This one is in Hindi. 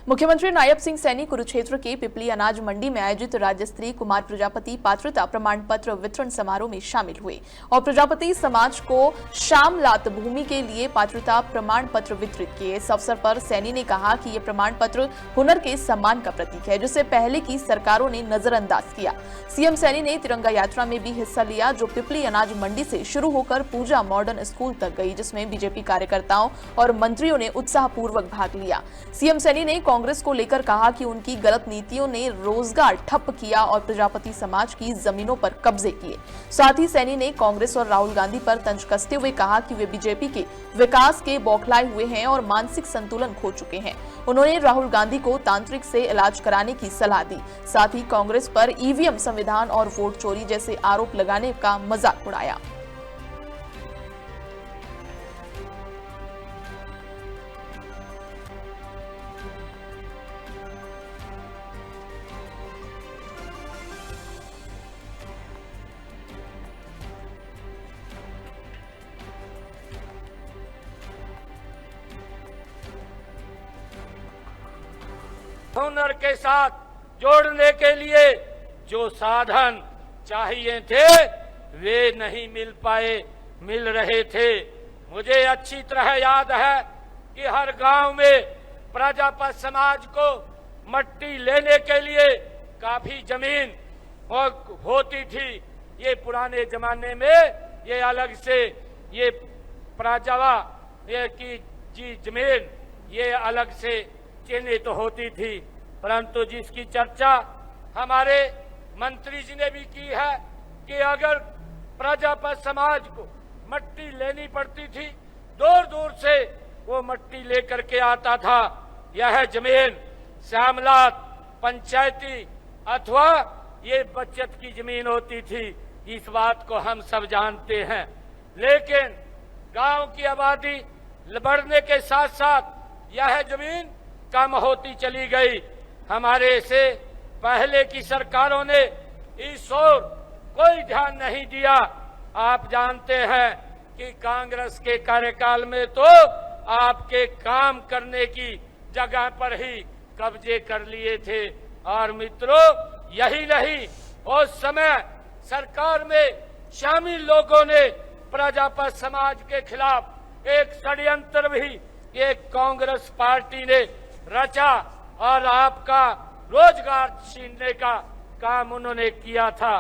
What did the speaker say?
मुख्यमंत्री नायब सिंह सैनी कुरुक्षेत्र के पिपली अनाज मंडी में आयोजित राज्य स्तरीय कुमार प्रजापति पात्रता प्रमाण पत्र वितरण समारोह में शामिल हुए और प्रजापति समाज को शामलात भूमि के लिए पात्रता प्रमाण पत्र वितरित किए। इस अवसर पर सैनी ने कहा कि ये प्रमाण पत्र हुनर के सम्मान का प्रतीक है, जिसे पहले की सरकारों ने नजरअंदाज किया। सीएम सैनी ने तिरंगा यात्रा में भी हिस्सा लिया, जो पिपली अनाज मंडी से शुरू होकर पूजा मॉडर्न स्कूल तक गई, जिसमें बीजेपी कार्यकर्ताओं और मंत्रियों ने उत्साहपूर्वक भाग लिया। सीएम सैनी ने कांग्रेस को लेकर कहा कि उनकी गलत नीतियों ने रोजगार ठप किया और प्रजापति समाज की जमीनों पर कब्जे किए। साथ ही सैनी ने कांग्रेस और राहुल गांधी पर तंज कसते हुए कहा कि वे बीजेपी के विकास के बौखलाए हुए हैं और मानसिक संतुलन खो चुके हैं। उन्होंने राहुल गांधी को तांत्रिक से इलाज कराने की सलाह दी। साथ ही कांग्रेस पर ईवीएम, संविधान और वोट चोरी जैसे आरोप लगाने का मजाक उड़ाया। हुनर के साथ जोड़ने के लिए जो साधन चाहिए थे वे नहीं मिल रहे थे। मुझे अच्छी तरह याद है कि हर गांव में प्रजापति समाज को मट्टी लेने के लिए काफी जमीन होती थी। ये पुराने जमाने में ये अलग से ये की जमीन ये अलग से चिन्हित तो होती थी, परंतु जिसकी चर्चा हमारे मंत्री जी ने भी की है कि अगर प्रजापति समाज को मट्टी लेनी पड़ती थी, दूर दूर से वो मट्टी लेकर के आता था। यह जमीन श्यामलात, पंचायती अथवा ये बचत की जमीन होती थी। इस बात को हम सब जानते हैं, लेकिन गांव की आबादी बढ़ने के साथ साथ यह जमीन कम होती चली गई। हमारे से पहले की सरकारों ने इस ओर कोई ध्यान नहीं दिया। आप जानते हैं कि कांग्रेस के कार्यकाल में तो आपके काम करने की जगह पर ही कब्जे कर लिए थे। और मित्रों, यही नहीं, उस समय सरकार में शामिल लोगों ने प्रजापति समाज के खिलाफ एक षड्यंत्र भी एक कांग्रेस पार्टी ने रचा और आपका रोजगार छीनने का काम उन्होंने किया था।